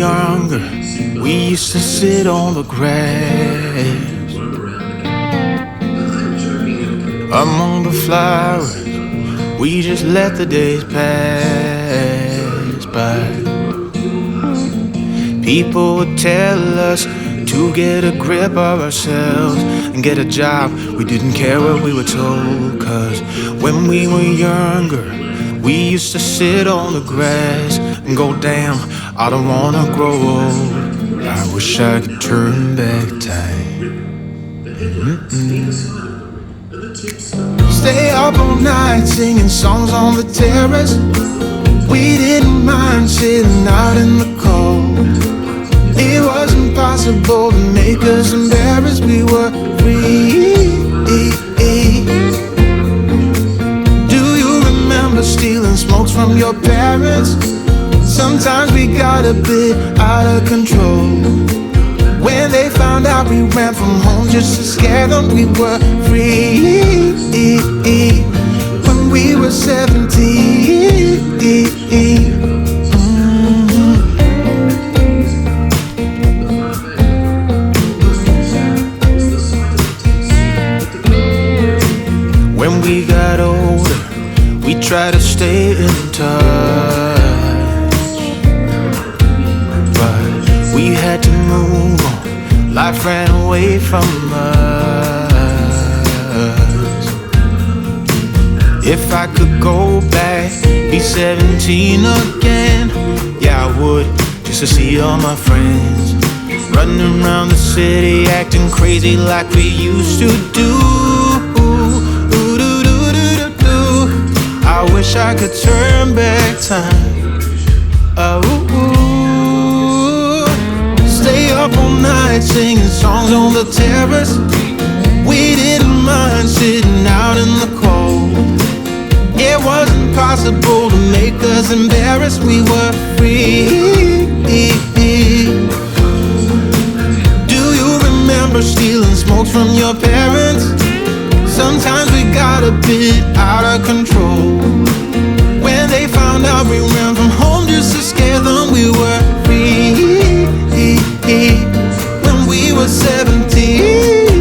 younger, we used to sit on the grass among the flowers. We just let the days pass by. People would tell us to get a grip of ourselves and get a job. We didn't care what we were told, 'cause when we were younger, we used to sit on the grass and go, damn, I don't wanna grow old. I wish I could turn back time. Stay up all night singing songs on the terrace. We didn't mind sitting out in the cold. It wasn't possible to make us embarrassed. We were free. Do you remember stealing smokes from your parents? Sometimes we got a bit out of control. When they found out we ran from home just to scare them, we were free. When we were 17. When we got older, we tried to stay in touch, but we had to move on. Life ran away from us. If I could go back, be 17 again, yeah I would, just to see all my friends running around the city, acting crazy like we used to do. I wish I could turn back time. Stay up all night singing songs on the terrace. We didn't mind sitting out in the cold. It wasn't possible to make us embarrassed. We were free. Do you remember stealing smokes from your parents? Sometimes we got a bit out of control. When they found out we ran from home just to scare them, we were free. When we were 17.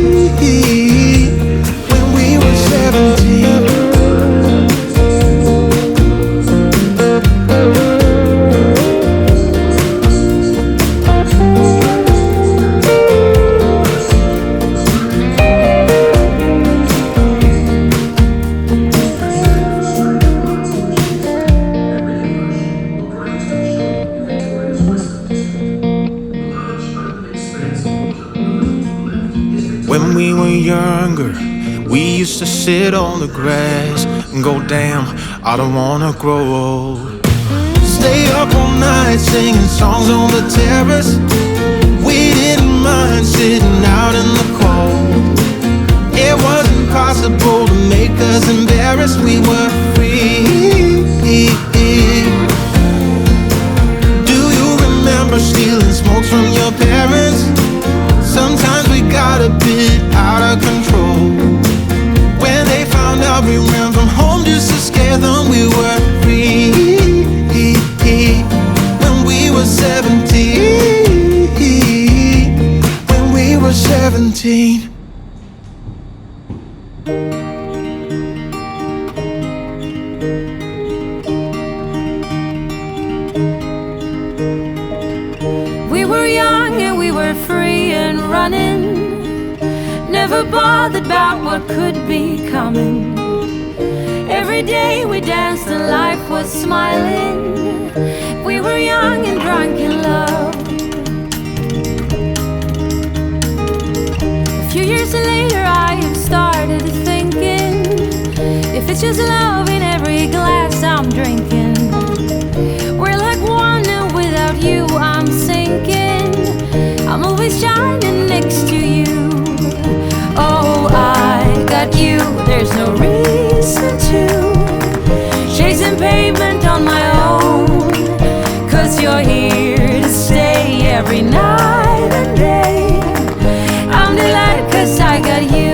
When we were 17. When we were younger, we used to sit on the grass and go, damn, I don't wanna grow old. Stay up all night singing songs on the terrace. We didn't mind sitting out in the cold. It wasn't possible to make us embarrassed. We were free. Do you remember stealing smokes from your parents? Sometimes we got a bit out of control. When they found out we ran from home just to scare them, we were free. When we were 17. When we were 17. We were young and we were free and running, never bothered about what could be coming. Every day we danced and life was smiling. We were young and drunk in love. A few years later I have started thinking, if it's just love in every glass I'm drinking, we're like one and without you I'm sinking. I'm always shining next to you. Oh, I got you, there's no reason to chasing pavement on my own, 'cause you're here to stay every night and day. I'm delighted 'cause I got you.